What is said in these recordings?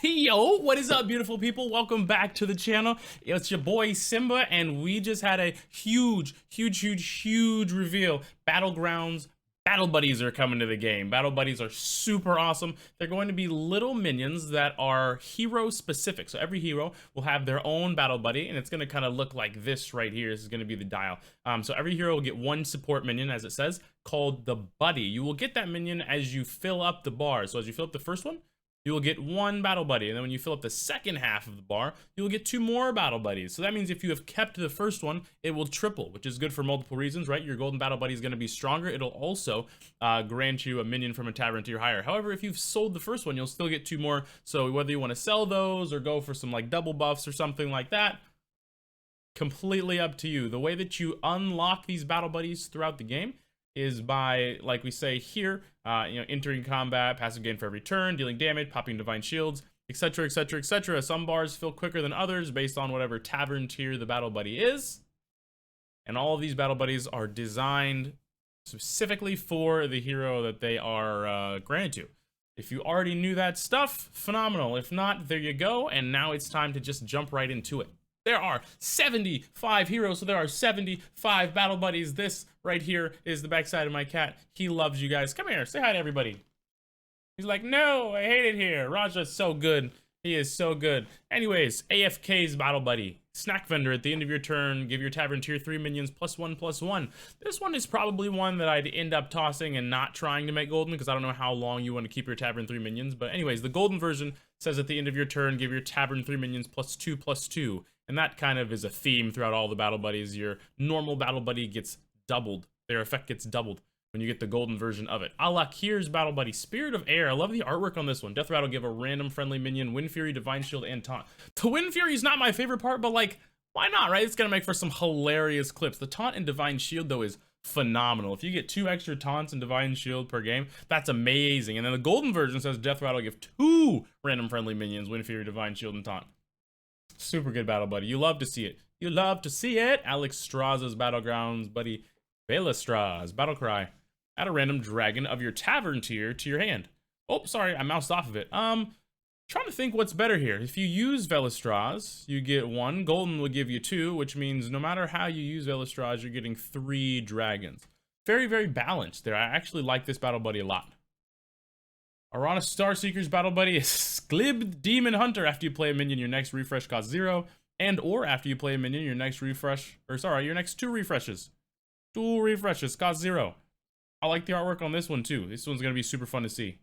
Yo, what is up, beautiful people? Welcome back to the channel. It's your boy Simba, and we just had a huge reveal. Battlegrounds Battle Buddies are coming to the game. Battle Buddies are super awesome. They're going to be little minions that are hero specific. So every hero will have their own Battle Buddy, and it's going to kind of look like this right here. This is going to be the dial. So every hero will get one support minion, as it says, called the Buddy. You will get that minion as you fill up the bar. So as you fill up the first one, you will get one Battle Buddy, and then when you fill up the second half of the bar, you will get two more Battle Buddies. So that means if you have kept the first one, it will triple, which is good for multiple reasons, right? Your Golden Battle Buddy is going to be stronger. It'll also grant you a minion from a tavern to your higher. However, if you've sold the first one, you'll still get two more. So whether you want to sell those or go for some like double buffs or something like that, completely up to you. The way that you unlock these Battle Buddies throughout the game is by, like we say here, entering combat, passive gain for every turn, dealing damage, popping divine shields, etc, etc, etc. Some bars fill quicker than others based on whatever tavern tier the Battle Buddy is. And all of these Battle Buddies are designed specifically for the hero that they are granted to. If you already knew that stuff, phenomenal. If not, there you go. And now it's time to just jump right into it. There are 75 heroes, so there are 75 Battle Buddies. This right here is the backside of my cat. He loves you guys. Come here, say hi to everybody. He's like, no, I hate it here. Raja's so good. He is so good. Anyways, AFK's Battle Buddy. Snack Vendor, at the end of your turn, give your tavern tier 3 minions +1/+1. This one is probably one that I'd end up tossing and not trying to make golden, because I don't know how long you want to keep your tavern 3 minions. But anyways, the golden version says at the end of your turn, give your tavern 3 minions +2/+2. And that kind of is a theme throughout all the Battle Buddies. Your normal Battle Buddy gets doubled. Their effect gets doubled when you get the golden version of it. A la Kier's Battle Buddy, Spirit of Air. I love the artwork on this one. Death Rattle, give a random friendly minion Wind Fury, Divine Shield, and Taunt. The Wind Fury is not my favorite part, but like, why not, right? It's gonna make for some hilarious clips. The Taunt and Divine Shield, though, is phenomenal. If you get 2 extra taunts and Divine Shield per game, that's amazing. And then the golden version says Death Rattle, give 2 random friendly minions Wind Fury, Divine Shield, and Taunt. Super good Battle Buddy. You love to see it. You love to see it. Alex Straza's Battlegrounds Buddy, Velastraz Battle Cry. Add a random dragon of your tavern tier to your hand. Oh, sorry, I moused off of it. Trying to think what's better here. If you use Velastraz, you get 1. Golden will give you 2, which means no matter how you use Velastraz, you're getting 3 dragons. Very balanced there. I actually like this Battle Buddy a lot. Arana Starseeker's Battle Buddy is Sklib Demon Hunter. After you play a minion, your next refresh costs 0. And or after you play a minion, your next refresh, or sorry, your next 2 refreshes. 2 refreshes cost 0. I like the artwork on this one too. This one's going to be super fun to see.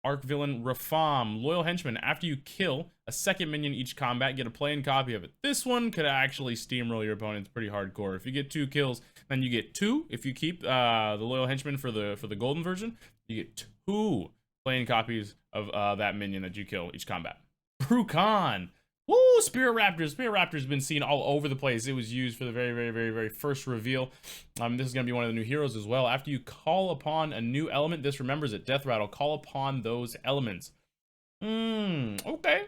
Arc Villain Rafam, Loyal Henchman. After you kill a second minion each combat, get a plain copy of it. This one could actually steamroll your opponents pretty hardcore. If you get 2 kills, then you get 2. If you keep the Loyal Henchman for the golden version, you get 2 plain copies of that minion that you kill each combat. Brukan. Woo! Spirit Raptor. Spirit Raptor's been seen all over the place. It was used for the very first reveal. This is going to be one of the new heroes as well. After you call upon a new element, this remembers it. Death Rattle. Call upon those elements. Okay.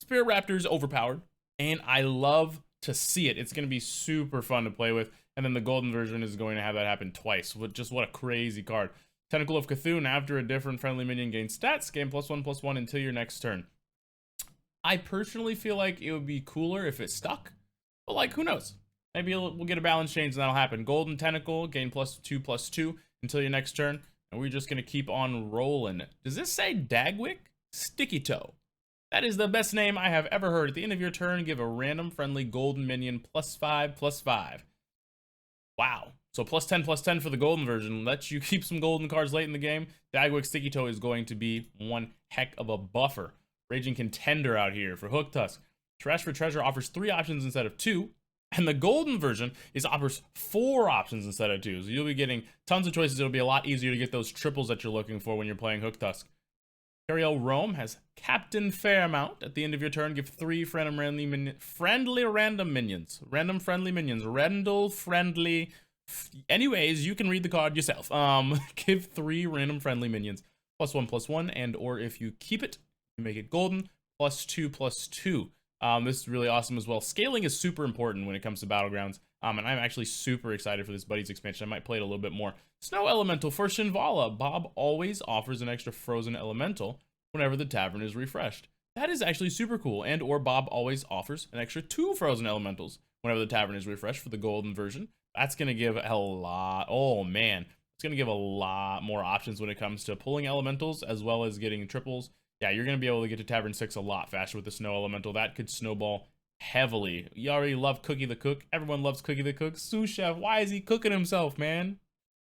Spirit Raptor is overpowered, and I love to see it. It's going to be super fun to play with. And then the golden version is going to have that happen twice. Just what a crazy card. Tentacle of Cthulhu. After a different friendly minion gains stats, gain +1/+1 until your next turn. I personally feel like it would be cooler if it stuck, but like, who knows? Maybe we'll get a balance change and that'll happen. Golden Tentacle, gain +2/+2 until your next turn, and we're just gonna keep on rolling. Does this say Dagwick? Sticky Toe. That is the best name I have ever heard. At the end of your turn, give a random friendly golden minion +5/+5. Wow. So +10/+10 for the golden version. Lets you keep some golden cards late in the game. Dagwick Sticky Toe is going to be one heck of a buffer. Raging Contender out here for Hook Tusk. Trash for Treasure offers 3 options instead of 2. And the golden version offers 4 options instead of 2. So you'll be getting tons of choices. It'll be a lot easier to get those triples that you're looking for when you're playing Hook Tusk. Ariel Rome has Captain Fairmount. At the end of your turn, give 3 friendly random minions. Random friendly minions. Rendell friendly. Anyways, you can read the card yourself. Give 3 random friendly minions +1/+1, and or if you keep it, you make it golden +2/+2. This is really awesome as well. Scaling is super important when it comes to Battlegrounds. And I'm actually super excited for this Buddies expansion. I might play it a little bit more. Snow Elemental for Shinvala. Bob always offers an extra frozen elemental whenever the tavern is refreshed. That is actually super cool. And or Bob always offers an extra 2 frozen elementals whenever the tavern is refreshed for the golden version. That's going to give a lot. Oh man, it's going to give a lot more options when it comes to pulling elementals as well as getting triples. Yeah, you're going to be able to get to Tavern 6 a lot faster with the Snow Elemental. That could snowball heavily. You already love Cookie the Cook. Everyone loves Cookie the Cook. Sous Chef, why is he cooking himself, man?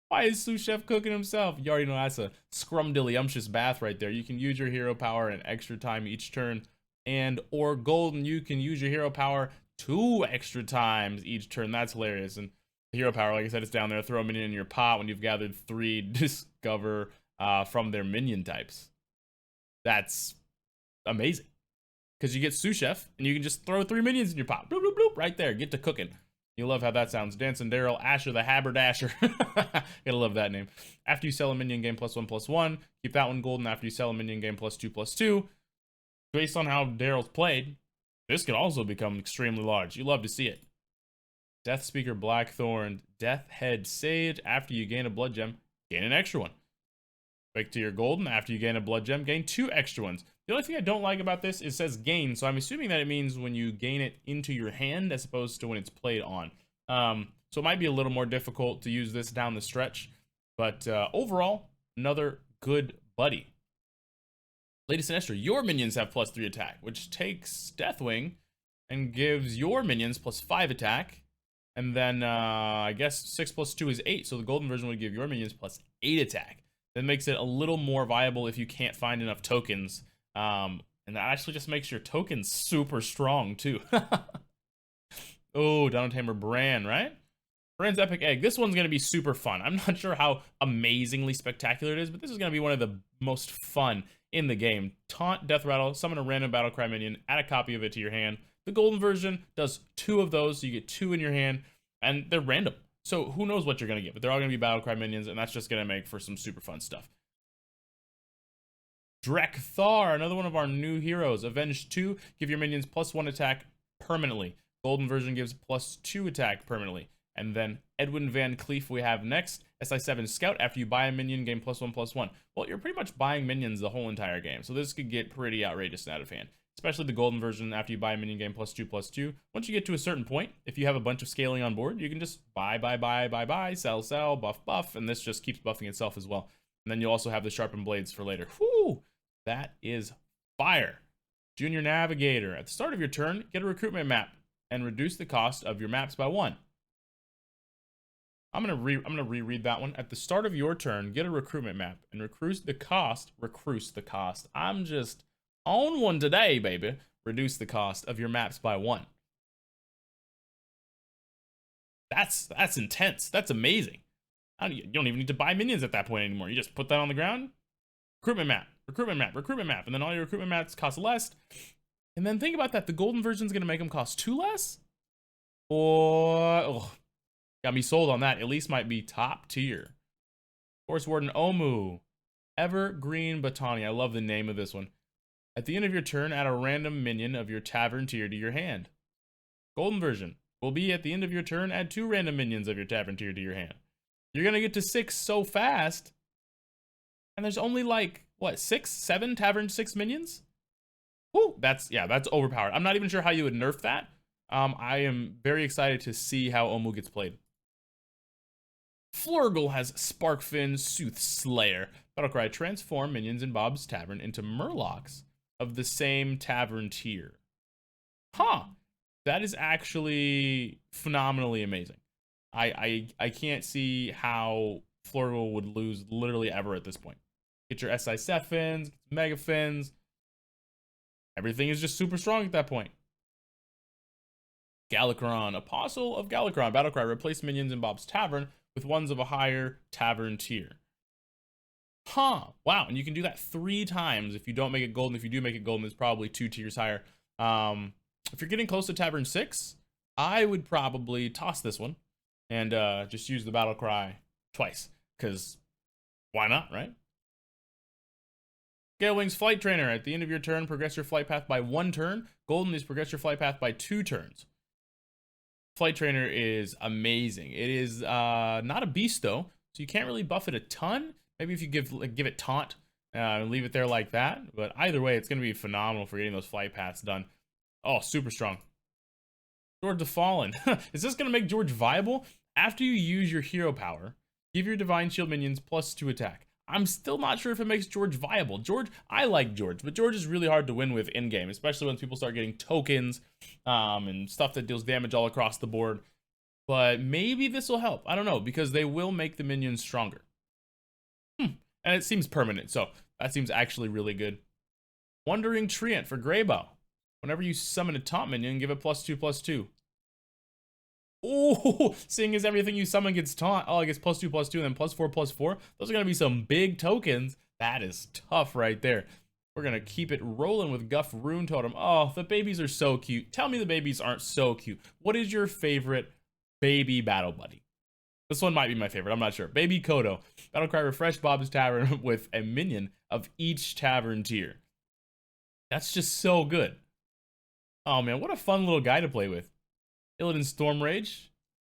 Why is Sous Chef cooking himself? You already know that's a scrumdiddlyumptious bath right there. You can use your hero power an extra time each turn. And or Golden, you can use your hero power 2 extra times each turn. That's hilarious. And the hero power, like I said, it's down there. Throw a minion in your pot when you've gathered 3. Discover from their minion types. That's amazing. Because you get Sous Chef, and you can just throw 3 minions in your pot. Bloop, bloop, bloop, right there. Get to cooking. You love how that sounds. Dancing Daryl, Asher the Haberdasher. Gotta love that name. After you sell a minion, gain +1/+1. Keep that one golden. After you sell a minion, gain +2/+2. Based on how Daryl's played, this could also become extremely large. You love to see it. Death Speaker Blackthorn, Death Head Sage. After you gain a blood gem, gain an extra one. Back to your golden. After you gain a blood gem, gain 2 extra ones. The only thing I don't like about this is it says gain, so I'm assuming that it means when you gain it into your hand as opposed to when it's played on. So it might be a little more difficult to use this down the stretch, but overall, another good buddy. Lady Sinistra, your minions have +3 attack, which takes Deathwing and gives your minions +5 attack, and then I guess 6+2 is 8, so the golden version would give your minions +8 attack. That makes it a little more viable if you can't find enough tokens. And that actually just makes your tokens super strong too. Oh, Dino Tamer Bran, right? Bran's Epic Egg. This one's going to be super fun. I'm not sure how amazingly spectacular it is, but this is going to be one of the most fun in the game. Taunt, Death Rattle, summon a random Battlecry minion, add a copy of it to your hand. The golden version does 2 of those, so you get 2 in your hand, and they're random. So who knows what you're going to get, but they're all going to be Battlecry minions, and that's just going to make for some super fun stuff. Drekthar, another one of our new heroes. Avenge 2, give your minions +1 attack permanently. Golden version gives +2 attack permanently. And then Edwin Van Cleef we have next. SI7 Scout, after you buy a minion, gain +1/+1. Well, you're pretty much buying minions the whole entire game, so this could get pretty outrageous and out of hand. Especially the golden version, after you buy a minion, gain +2/+2. Once you get to a certain point, if you have a bunch of scaling on board, you can just buy, sell, buff, and this just keeps buffing itself as well. And then you also have the sharpened blades for later. Whoo! That is fire. Junior Navigator. At the start of your turn, get a recruitment map and reduce the cost of your maps by 1. I'm gonna reread that one. At the start of your turn, get a recruitment map and recruit the cost. I'm just on one today, baby. Reduce the cost of your maps by 1. That's intense. That's amazing. You don't even need to buy minions at that point anymore. You just put that on the ground. Recruitment map, and then all your recruitment maps cost less. And then think about that. The golden version is going to make them cost 2 less? Oh, got me sold on that. At least might be top tier. Forest Warden Omu. Evergreen Botany. I love the name of this one. At the end of your turn, add a random minion of your tavern tier to your hand. Golden version will be at the end of your turn, add 2 random minions of your tavern tier to your hand. You're going to get to 6 so fast. And there's only like, what, 6, 7 Tavern 6 minions? Woo, that's overpowered. I'm not even sure how you would nerf that. I am very excited to see how Omu gets played. Flurgle has Sparkfin Soothslayer. Battlecry, transform minions in Bob's Tavern into Murlocs of the same tavern tier. Huh. That is actually phenomenally amazing. I can't see how Flurgle would lose literally ever at this point. Get your SI Zephyrus, Mega Fins. Everything is just super strong at that point. Galakron, Apostle of Galakron. Battlecry, replace minions in Bob's Tavern with ones of a higher tavern tier. Huh. Wow, and you can do that 3 times if you don't make it golden. If you do make it golden, it's probably 2 tiers higher. If you're getting close to Tavern 6, I would probably toss this one and just use the Battlecry twice, because why not, right? Galewing's Flight Trainer. At the end of your turn, progress your flight path by 1 turn. Golden is progress your flight path by 2 turns. Flight Trainer is amazing. It is not a beast though, so you can't really buff it a ton. Maybe if you give it taunt, and leave it there like that. But either way, it's going to be phenomenal for getting those flight paths done. Oh, super strong. George the Fallen. Is this going to make George viable? After you use your hero power, give your Divine Shield minions +2 attack. I'm still not sure if it makes George viable. George, I like George, but George is really hard to win with in-game, especially when people start getting tokens and stuff that deals damage all across the board. But maybe this will help. I don't know, because they will make the minions stronger. And it seems permanent, so that seems actually really good. Wandering Treant for Greybow. Whenever you summon a taunt minion, give it +2/+2. Oh, seeing as everything you summon gets taunt, oh, it gets +2/+2 and then +4/+4. Those are gonna be some big tokens. That is tough right there. We're gonna keep it rolling with Guff Rune Totem. Oh, the babies are so cute. Tell me the babies aren't so cute. What is your favorite baby battle buddy? This one might be my favorite, I'm not sure. Baby Kodo. Battlecry refresh Bob's Tavern with a minion of each tavern tier. That's just so good. Oh man, what a fun little guy to play with. Illidan Stormrage.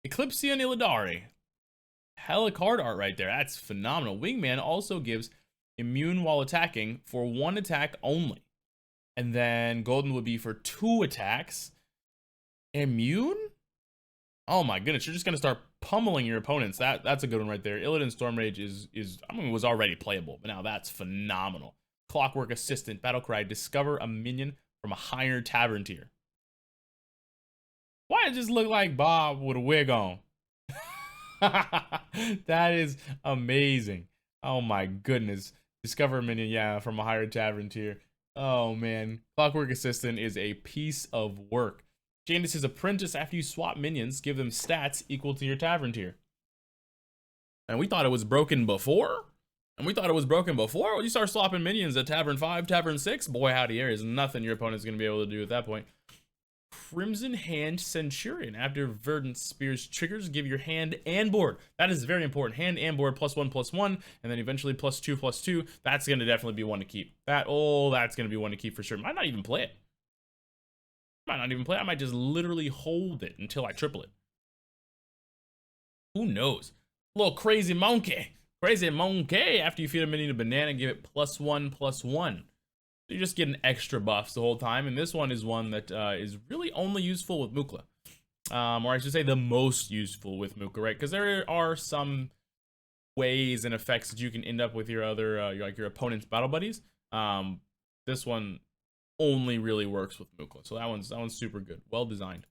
Eclipsean Illidari. Hella card art right there. That's phenomenal. Wingman also gives immune while attacking for 1 attack only. And then Golden would be for 2 attacks. Immune? Oh my goodness, you're just gonna start pummeling your opponents. That's a good one right there. Illidan Stormrage was already playable, but now that's phenomenal. Clockwork Assistant, Battlecry, discover a minion from a higher tavern tier. Why does it just look like Bob with a wig on? That is amazing. Oh my goodness. Discover a minion, yeah, from a higher tavern tier. Oh man. Clockwork Assistant is a piece of work. Janus' Apprentice, after you swap minions, give them stats equal to your tavern tier. And we thought it was broken before? When you start swapping minions at Tavern 5, Tavern 6, boy howdy, there is nothing your opponent's going to be able to do at that point. Crimson Hand Centurion. After Verdant Spear's triggers, give your hand and board. That is very important. Hand and board +1/+1, and then eventually +2/+2. That's going to definitely be one to keep. That's going to be one to keep for sure. Might not even play it. I might just literally hold it until I triple it. Who knows? Little crazy monkey. Crazy monkey. After you feed a minion a banana, give it +1/+1. So you're just getting extra buffs the whole time. And this one is one that is really only useful with Mukla. Or I should say the most useful with Mukla, right? Because there are some ways and effects that you can end up with your other, your opponent's battle buddies. This one only really works with Mukla. So that one's super good. Well designed.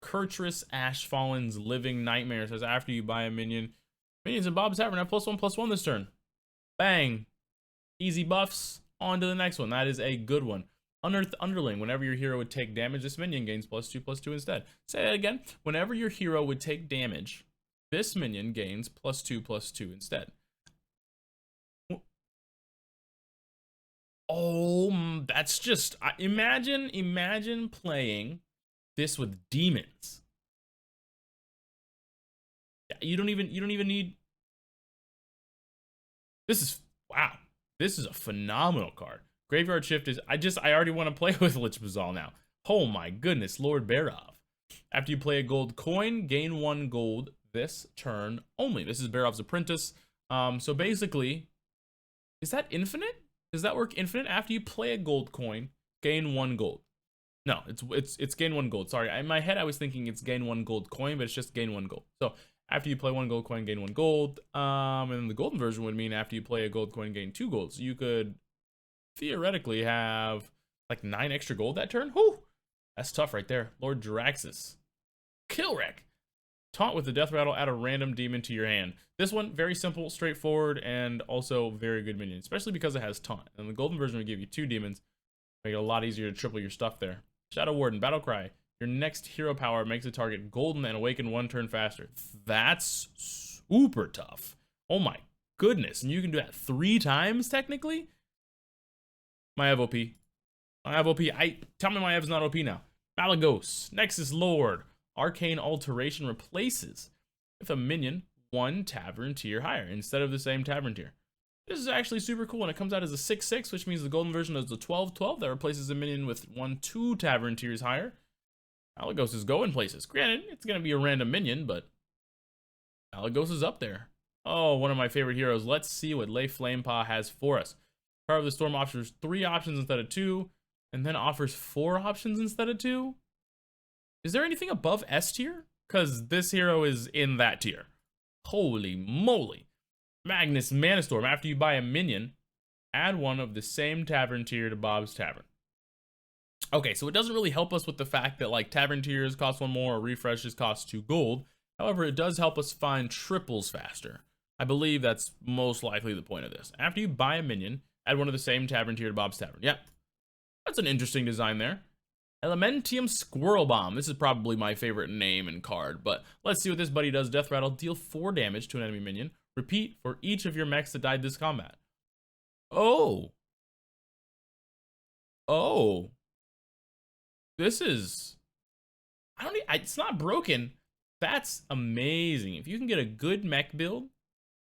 Kurtrus Ashfallen's Living Nightmare says after you buy a minion, minions in Bob's Tavern have +1/+1 this turn. Bang. Easy buffs. On to the next one. That is a good one. Unearthed Underling. Whenever your hero would take damage, this minion gains +2/+2 instead. Say that again. Whenever your hero would take damage, this minion gains +2/+2 instead. Oh, that's just imagine playing this with demons. You don't even need. This is wow. This is a phenomenal card. Graveyard Shift is I already want to play with Lich Bazal now. Oh my goodness, Lord Barov. After you play a gold coin, gain 1 gold this turn only. This is Barov's Apprentice. So basically, is that infinite? Does that work infinite? After you play a gold coin, gain 1 gold. No, it's gain 1 gold. Sorry, in my head I was thinking it's gain 1 gold coin, but it's just gain 1 gold. So after you play 1 gold coin, gain 1 gold. And then the golden version would mean after you play a gold coin, gain 2 gold. So you could theoretically have like 9 extra gold that turn. Whew! That's tough right there. Lord Jaraxxus. Killwreck. Taunt with the Death Rattle, add a random demon to your hand. This one, very simple, straightforward, and also very good minion, especially because it has Taunt. And the golden version would give you 2 demons. Make it a lot easier to triple your stuff there. Shadow Warden, Battlecry. Your next hero power makes a target golden and awaken 1 turn faster. That's super tough. Oh my goodness. And you can do that 3 times, technically? My Ev OP. My Ev OP. Tell me my Ev's not OP now. Malagos, Nexus Lord. Arcane Alteration replaces with a minion 1 tavern tier higher instead of the same tavern tier. This is actually super cool, and it comes out as a 6/6, which means the golden version is the 12/12 that replaces a minion with 1/2 tavern tiers higher. Malagos is going places. Granted, it's going to be a random minion, but Malagos is up there. Oh, one of my favorite heroes. Let's see what Lei Flamepaw has for us. Power of the Storm offers 3 options instead of 2, and then offers 4 options instead of 2. Is there anything above S tier? Because this hero is in that tier. Holy moly. Magnus Manastorm. After you buy a minion, add one of the same tavern tier to Bob's Tavern. Okay, so it doesn't really help us with the fact that like tavern tiers cost 1 more or refreshes cost 2 gold. However, it does help us find triples faster. I believe that's most likely the point of this. After you buy a minion, add one of the same tavern tier to Bob's Tavern. Yep. That's an interesting design there. Elementium Squirrel Bomb. This is probably my favorite name and card, but let's see what this buddy does. Death Rattle, deal 4 damage to an enemy minion. Repeat for each of your mechs that died this combat. Oh. Oh. This is... it's not broken. That's amazing. If you can get a good mech build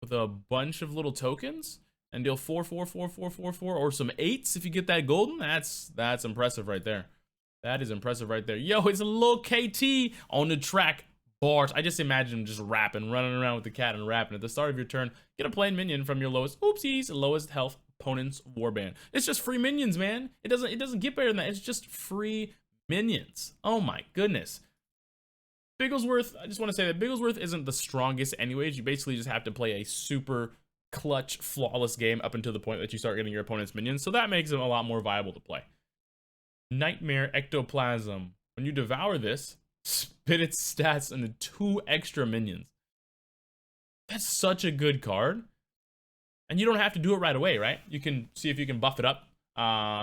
with a bunch of little tokens and deal 4, 4, 4, 4, 4, 4, or some 8s if you get that golden, that's impressive right there. That is impressive right there. Yo, it's a little KT on the track. Bart. I just imagine him just rapping, running around with the cat and rapping. At the start of your turn, get a plain minion from your lowest health opponent's warband. It's just free minions, man. It doesn't get better than that. It's just free minions. Oh my goodness. Bigglesworth, I just want to say that Bigglesworth isn't the strongest anyways. You basically just have to play a super clutch, flawless game up until the point that you start getting your opponent's minions. So that makes him a lot more viable to play. Nightmare Ectoplasm. When you devour this, spit its stats into 2 extra minions. That's such a good card. And you don't have to do it right away, right? You can see if you can buff it up,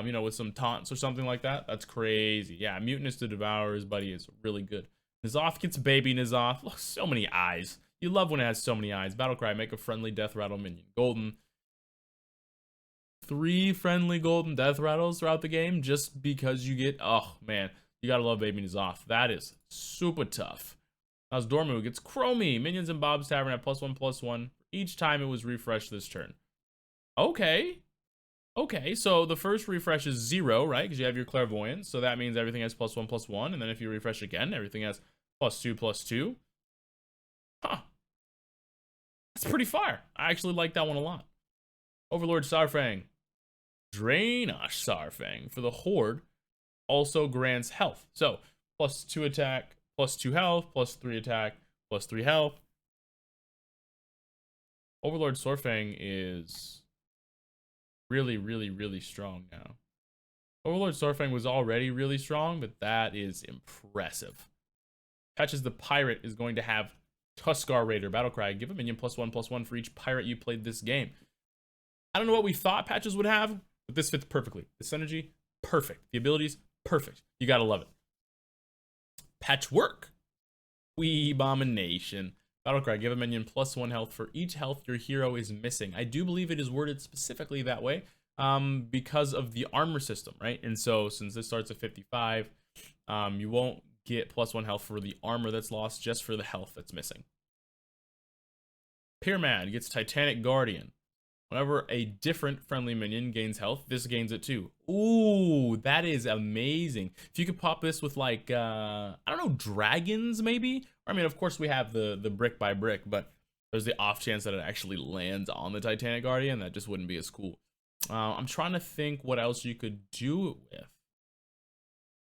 you know, with some taunts or something like that. That's crazy. Yeah, Mutinous to Devour his buddy is really good. N'Zoth gets baby N'Zoth. Look, so many eyes. You love when it has so many eyes. Battlecry, make a friendly Death Rattle minion. Golden. 3 friendly golden Death Rattles throughout the game just because you get... Oh, man. You gotta love baby N'Zoth. That is super tough. How's Dormu gets Chromie. Minions in Bob's Tavern at +1/+1 each time it was refreshed this turn. Okay. Okay, so the first refresh is 0, right? Because you have your Clairvoyance. So that means everything has +1/+1. And then if you refresh again, everything has +2/+2. Huh. That's pretty fire. I actually like that one a lot. Overlord Sarfang. Drainage Sarfang for the Horde also grants health. So, +2 attack, +2 health, +3 attack, +3 health. Overlord Sarfang is really, really, really strong now. Overlord Sarfang was already really strong, but that is impressive. Patches the Pirate is going to have Tuskar Raider. Battlecry, give a minion +1/+1 for each pirate you played this game. I don't know what we thought Patches would have, but this fits perfectly. The synergy, perfect. The abilities, perfect. You gotta love it. Patchwork. Abomination. Battlecry, give a minion +1 health for each health your hero is missing. I do believe it is worded specifically that way because of the armor system, right? And so since this starts at 55, you won't get +1 health for the armor that's lost, just for the health that's missing. Pyramid gets Titanic Guardian. Whenever a different friendly minion gains health, this gains it too. Ooh, that is amazing. If you could pop this with like, I don't know, dragons maybe? I mean, of course we have the brick by brick, but there's the off chance that it actually lands on the Titanic Guardian. That just wouldn't be as cool. I'm trying to think what else you could do it with.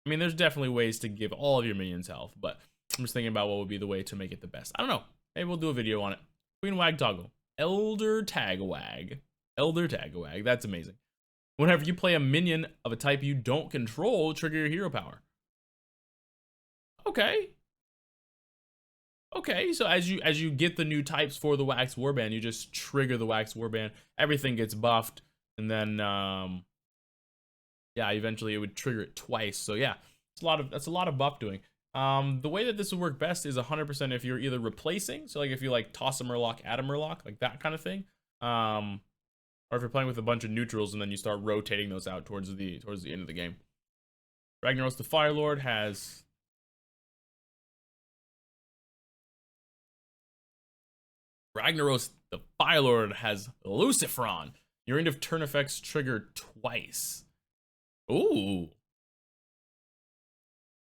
I mean, there's definitely ways to give all of your minions health, but I'm just thinking about what would be the way to make it the best. I don't know. Maybe we'll do a video on it. Queen Wag Toggle. Elder Tagawag. Elder Tagawag. That's amazing. Whenever you play a minion of a type you don't control, trigger your hero power. Okay. Okay, so as you get the new types for the Wax Warband, you just trigger the Wax Warband. Everything gets buffed, and then yeah, eventually it would trigger it twice. So yeah, that's a lot of buff doing. The way that this would work best is 100% if you're either replacing, so like if you like toss a Murloc, add a Murloc, like that kind of thing, or if you're playing with a bunch of neutrals and then you start rotating those out towards the end of the game. Ragnaros the Firelord has Lucifron. Your end of turn effects trigger twice. Ooh.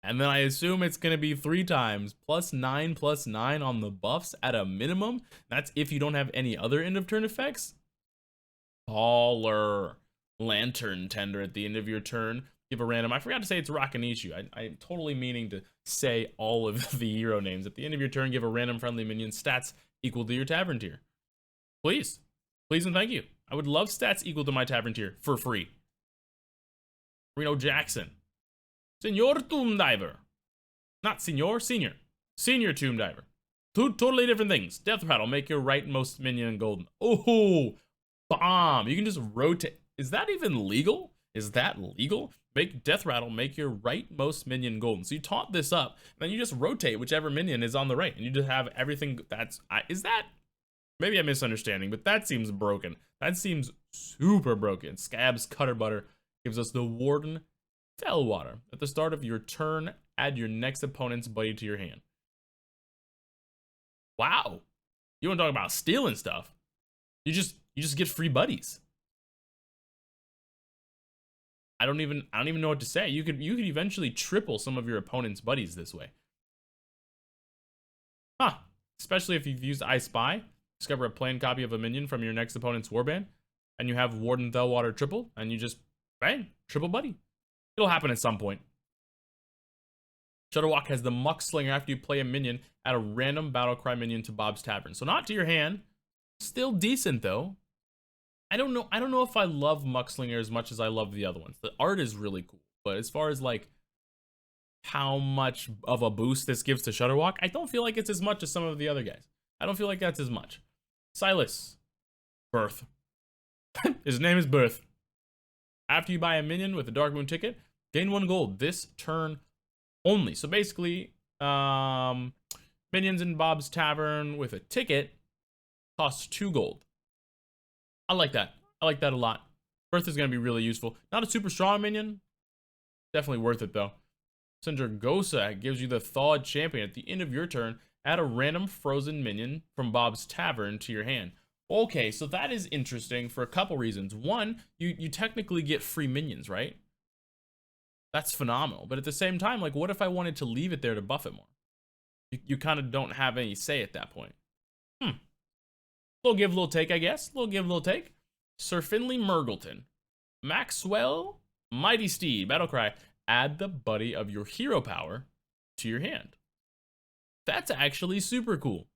And then I assume it's going to be 3 times, +9/+9 on the buffs at a minimum. That's if you don't have any other end of turn effects. Baller. Lantern Tender at the end of your turn. Give a random, I forgot to say it's Ragnaros. I'm totally meaning to say all of the hero names. At the end of your turn, give a random friendly minion stats equal to your tavern tier. Please. Please and thank you. I would love stats equal to my tavern tier for free. Reno Jackson. Senor Tomb Diver. Not Senor, Senior. Senior Tomb Diver. 2 totally different things. Death Rattle, make your rightmost minion golden. Oh, bomb. You can just rotate. Is that even legal? Is that legal? Make Death Rattle, make your rightmost minion golden. So you taunt this up, and then you just rotate whichever minion is on the right, and you just have everything that's... is that... Maybe I'm misunderstanding, but that seems broken. That seems super broken. Scab's Cutter Butter gives us the Warden Fellwater. At the start of your turn, add your next opponent's buddy to your hand. Wow. You want to talk about stealing stuff? You just get free buddies. I don't even know what to say. You could eventually triple some of your opponent's buddies this way. Huh. Especially if you've used I Spy. Discover a plain copy of a minion from your next opponent's warband, and you have Warden Fellwater triple, and you just bang, triple buddy. It'll happen at some point. Shudderwock has the Muckslinger after you play a minion, add a random Battlecry minion to Bob's Tavern. So not to your hand. Still decent though. I don't know if I love Muckslinger as much as I love the other ones. The art is really cool, but as far as like how much of a boost this gives to Shudderwock, I don't feel like it's as much as some of the other guys. I don't feel like that's as much. Silas. Birth. His name is Birth. After you buy a minion with a Dark Moon ticket, gain 1 gold this turn only. So basically, minions in Bob's Tavern with a ticket costs 2 gold. I like that. I like that a lot. Birth is going to be really useful. Not a super strong minion. Definitely worth it though. Sindragosa gives you the Thawed Champion. At the end of your turn, add a random frozen minion from Bob's Tavern to your hand. Okay, so that is interesting for a couple reasons. One, you technically get free minions, right? That's phenomenal. But at the same time, like, what if I wanted to leave it there to buff it more? You kind of don't have any say at that point. Little give, little take, I guess. Little give, little take. Sir Finley Murgleton. Maxwell Mighty Steed. Battlecry. Add the buddy of your hero power to your hand. That's actually super cool.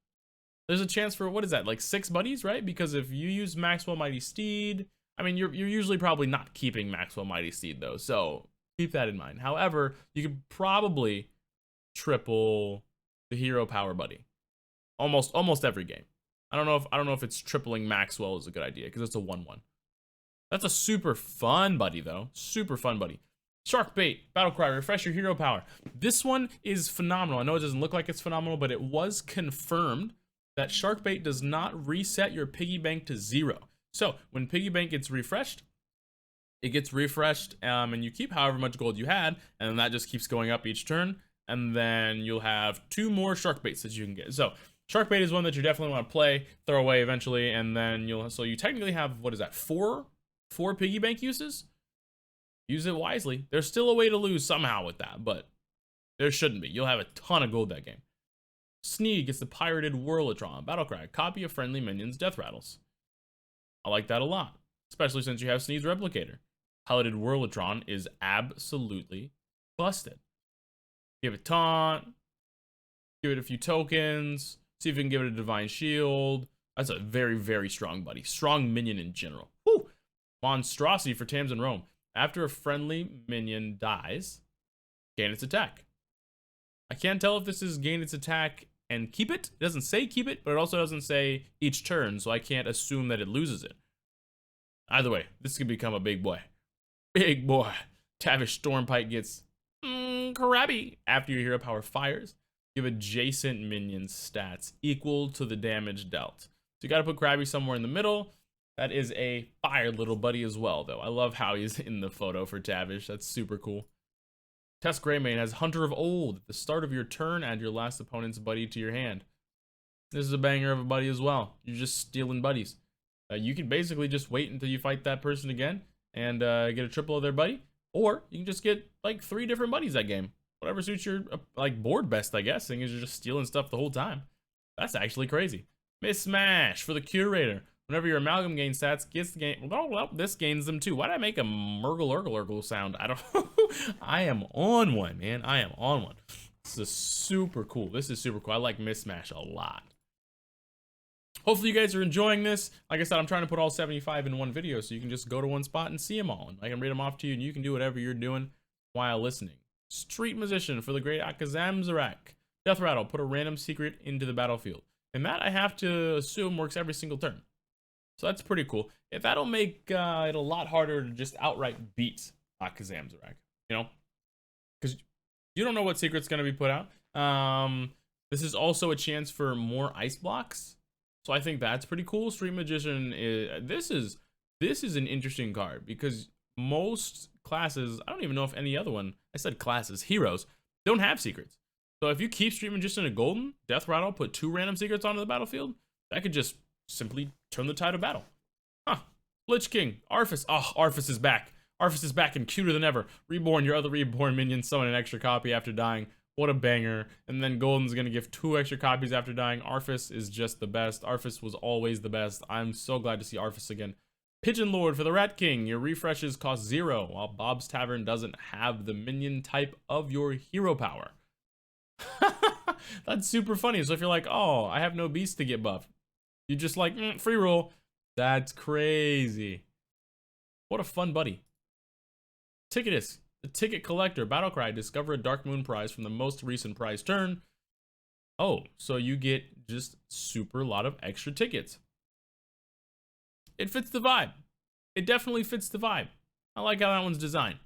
There's a chance for, what is that, like 6 buddies, right? Because if you use Maxwell Mighty Steed, I mean, you're usually probably not keeping Maxwell Mighty Steed though, so keep that in mind. However, you could probably triple the hero power buddy. Almost every game. I don't know if it's tripling Maxwell is a good idea because it's a 1/1. That's a super fun buddy though. Super fun buddy. Sharkbait, Battlecry, refresh your hero power. This one is phenomenal. I know it doesn't look like it's phenomenal, but it was confirmed that Sharkbait does not reset your piggy bank to 0. So when piggy bank gets refreshed, it gets refreshed, and you keep however much gold you had, and then that just keeps going up each turn, and then you'll have 2 more Sharkbaits that you can get. So Sharkbait is one that you definitely want to play, throw away eventually, and then so you technically have, what is that, 4 piggy bank uses? Use it wisely. There's still a way to lose somehow with that, but there shouldn't be. You'll have a ton of gold that game. Sneed gets the Pirated Whirlitron. Battlecry, copy of friendly minions' death rattles. I like that a lot, especially since you have Sneed's Replicator. Piloted Whirlitron is absolutely busted. Give it taunt, give it a few tokens, see if you can give it a Divine Shield. That's a very, very strong buddy. Strong minion in general. Woo! Monstrosity for Tamsin Rome. After a friendly minion dies, gain its attack. I can't tell if this is gain its attack and keep it. It doesn't say keep it, but it also doesn't say each turn, so I can't assume that it loses it. Either way, this could become a big boy. Big boy. Tavish Stormpike gets crabby. After your hero power fires, give adjacent minions stats equal to the damage dealt. So you gotta put Krabby somewhere in the middle. That is a fire little buddy as well, though. I love how he's in the photo for Tavish. That's super cool. Tess Greymane has Hunter of Old. At the start of your turn, add your last opponent's buddy to your hand. This is a banger of a buddy as well. You're just stealing buddies. You can basically just wait until you fight that person again and get a triple of their buddy. Or you can just get like 3 different buddies that game. whatever suits your like board best, I guess, seeing as you're just stealing stuff the whole time. That's actually crazy. Mismatch for the curator. Whenever your amalgam gains stats, gets the game. Well, this gains them too. Why did I make a murgle sound? I don't I am on one, man. I am on one. This is super cool. This is super cool. I like Mismatch a lot. Hopefully you guys are enjoying this. Like I said, I'm trying to put all 75 in one video so you can just go to one spot and see them all. And I can read them off to you and you can do whatever you're doing while listening. Street Musician for the great Akazamzarak. Death Rattle, put a random secret into the battlefield. And that I have to assume works every single turn. So that's pretty cool. If that'll make it a lot harder to just outright beat Akazamzarak, you know? Because you don't know what secret's going to be put out. This is also a chance for more ice blocks. So I think that's pretty cool. Street Magician this is an interesting card because most classes, I don't even know if any other one, I said classes, heroes, don't have secrets. So if you keep Street Magician a golden, Death Rattle, put 2 random secrets onto the battlefield, that could just simply turn the tide of battle. Huh. Lich King, Arthas. Oh, Arthas is back. Arthas is back and cuter than ever. Reborn, your other reborn minion summon an extra copy after dying. What a banger. And then Golden's gonna give 2 extra copies after dying. Arthas is just the best. Arthas was always the best. I'm so glad to see Arthas again. Pigeon Lord for the Rat King. Your refreshes cost 0, while Bob's Tavern doesn't have the minion type of your hero power. That's super funny. So if you're like, oh, I have no beast to get buffed, you just like, free roll. That's crazy. What a fun buddy. Ticketus. The Ticket Collector, Battlecry, discover a Dark Moon prize from the most recent prize turn. Oh, so you get just super lot of extra tickets. It fits the vibe. It definitely fits the vibe. I like how that one's designed.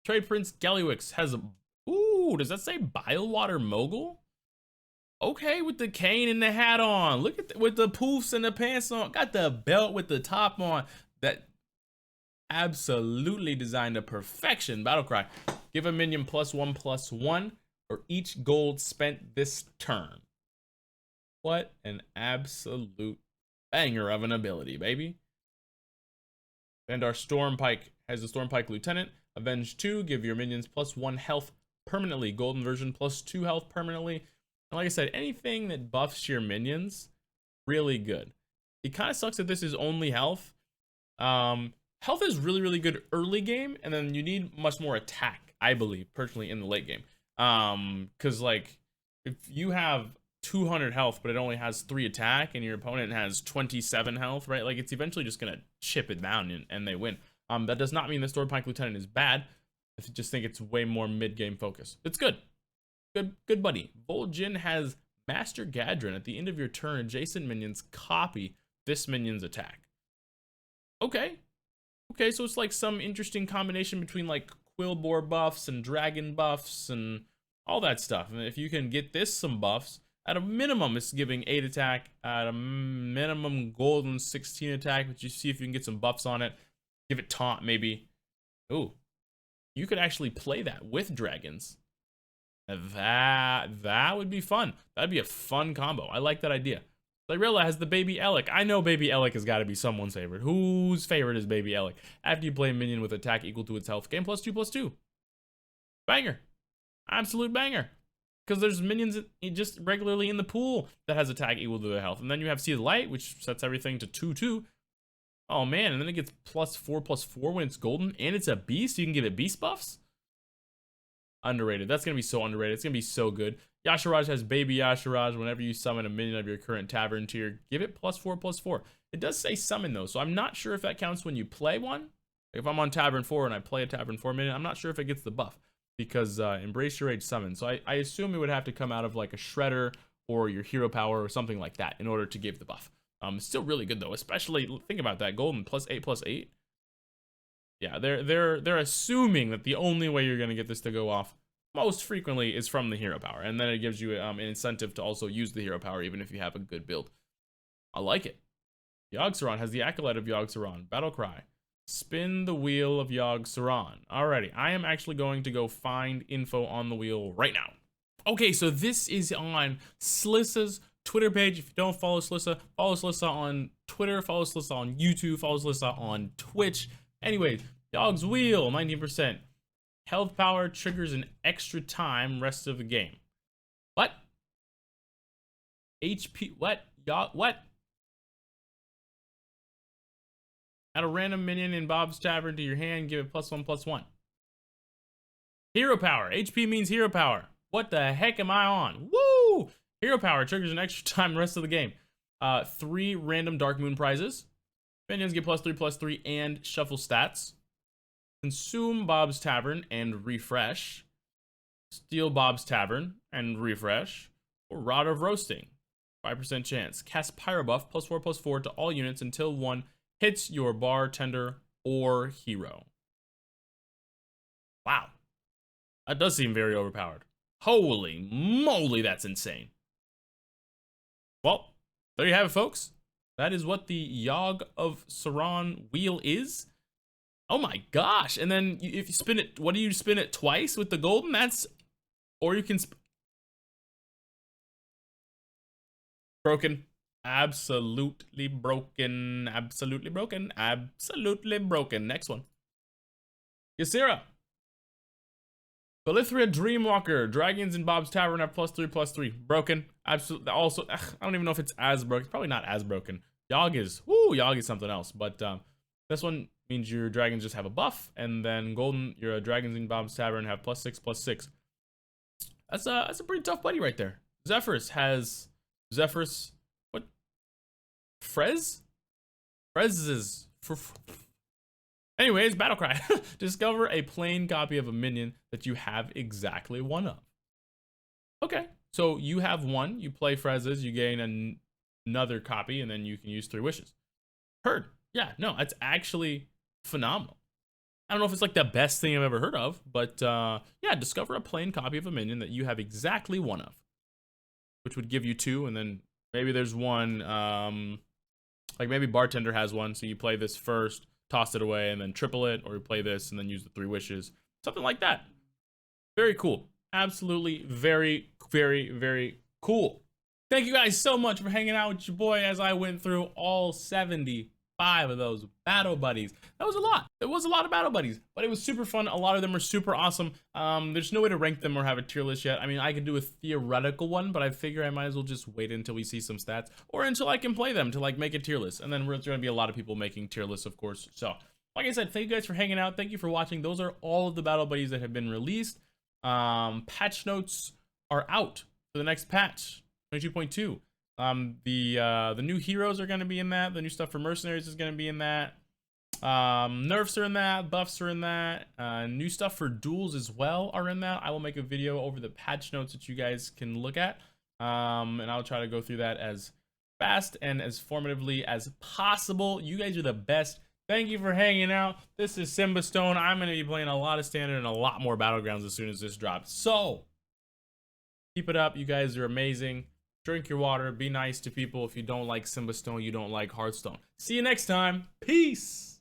Trade Prince Gallywix has a... Ooh, does that say Bilewater Mogul? Okay, with the cane and the hat on. Look at with the poofs and the pants on. Got the belt with the top on. That... absolutely designed to perfection. Battlecry, give a minion +1/+1 for each gold spent this turn. What an absolute banger of an ability, baby. And our Stormpike has the Stormpike Lieutenant. Avenge 2, give your minions +1 health permanently. Golden version +2 health permanently. And like I said, anything that buffs your minions, really good. It kind of sucks that this is only health. Health is really, really good early game, and then you need much more attack, I believe, personally, in the late game. Because, like, if you have 200 health, but it only has 3 attack, and your opponent has 27 health, right? Like, it's eventually just going to chip it down, and they win. That does not mean the Stormpike Lieutenant is bad. I just think it's way more mid-game focus. It's good. Good buddy. Vol'jin has Master Gadron. At the end of your turn, adjacent minions copy this minion's attack. Okay. Okay, so it's like some interesting combination between like Quillboar buffs and Dragon buffs and all that stuff. And if you can get this some buffs, at a minimum it's giving 8 attack, at a minimum golden 16 attack, but you see if you can get some buffs on it. Give it taunt maybe. Ooh, you could actually play that with dragons. That would be fun. That'd be a fun combo. I like that idea. Lyrilla has the Baby Elec. I know Baby Elec has got to be someone's favorite. Whose favorite is Baby Elec? After you play a minion with attack equal to its health, gain +2/+2. Banger. Absolute banger. Because there's minions just regularly in the pool that has attack equal to their health. And then you have See the Light, which sets everything to 2/2. Oh man, and then it gets +4/+4 when it's golden. And it's a beast, so you can give it beast buffs. Underrated. That's going to be so underrated. It's going to be so good. Yasharaj has Baby Yasharaj. Whenever you summon a minion of your current tavern tier, give it +4/+4. It does say summon though, so I'm not sure if that counts when you play one. If I'm on Tavern 4 and I play a Tavern 4 minion, I'm not sure if it gets the buff because Embrace Your Rage summon. So I assume it would have to come out of like a Shredder or your hero power or something like that in order to give the buff. It's still really good though, especially think about that golden +8/+8. Yeah, they're assuming that the only way you're gonna get this to go off most frequently is from the hero power, and then it gives you an incentive to also use the hero power even if you have a good build. I like it. Yogg-Saron has the Acolyte of Yogg-Saron. Battlecry. Spin the wheel of Yogg-Saron. Alrighty, I am actually going to go find info on the wheel right now. Okay, so this is on Slissa's Twitter page. If you don't follow Slissa on Twitter, follow Slissa on YouTube, follow Slissa on Twitch. Anyway, Yogg's Wheel, 19%. Health power triggers an extra time rest of the game. What? HP, what? Y'all, what? Add a random minion in Bob's Tavern to your hand, give it +1/+1. Hero power. HP means hero power. What the heck am I on? Woo! Hero power triggers an extra time rest of the game. 3 random Dark Moon prizes. Minions get +3/+3 and shuffle stats. Consume Bob's Tavern and refresh. Steal Bob's Tavern and refresh. Or Rod of Roasting. 5% chance. Cast Pyro Buff +4/+4 to all units until one hits your bartender or hero. Wow. That does seem very overpowered. Holy moly, that's insane. Well, there you have it, folks. That is what the Yogg of Sauron wheel is. Oh my gosh. And then if you spin it, what do you spin it twice with the golden? That's, or you can broken. Absolutely broken. Absolutely broken. Absolutely broken. Next one. Ysera. Belithria Dreamwalker. Dragons in Bob's Tavern have +3/+3. Broken. Absolutely. Also, I don't even know if it's as broken. It's probably not as broken. Yogg is something else. But this one means your dragons just have a buff, and then golden, your dragons in Bob's Tavern have +6/+6. That's a pretty tough buddy right there. Zephyrus has what? Frez is for. Anyways, battle cry. Discover a plain copy of a minion that you have exactly one of. Okay, so you have one. You play Frez's, you gain another copy, and then you can use 3 wishes. Heard. Yeah, no, that's actually phenomenal. I don't know if it's like the best thing I've ever heard of, but yeah, discover a plain copy of a minion that you have exactly one of, which would give you 2, and then maybe there's one, like maybe Bartender has one, so you play this first, toss it away, and then triple it, or you play this and then use the 3 wishes. Something like that. Very cool. Absolutely very, very, very cool. Thank you guys so much for hanging out with your boy as I went through all 75 of those battle buddies. That was a lot. It was a lot of battle buddies, but it was super fun. A lot of them are super awesome. There's no way to rank them or have a tier list yet. I mean, I could do a theoretical one, but I figure I might as well just wait until we see some stats, or until I can play them to like make a tier list. And then there's going to be a lot of people making tier lists, of course. So like I said, thank you guys for hanging out. Thank you for watching. Those are all of the battle buddies that have been released. Patch notes are out for the next patch, 22.2. The new heroes are going to be in that. The new stuff for mercenaries is going to be in that. Nerfs are in that. Buffs are in that. New stuff for duels as well are in that. I will make a video over the patch notes that you guys can look at. And I'll try to go through that as fast and as formatively as possible. You guys are the best. Thank you for hanging out. This is SiimbaStone. I'm going to be playing a lot of standard and a lot more Battlegrounds as soon as this drops. So keep it up. You guys are amazing. Drink your water. Be nice to people. If you don't like SiimbaStone, you don't like Hearthstone. See you next time. Peace.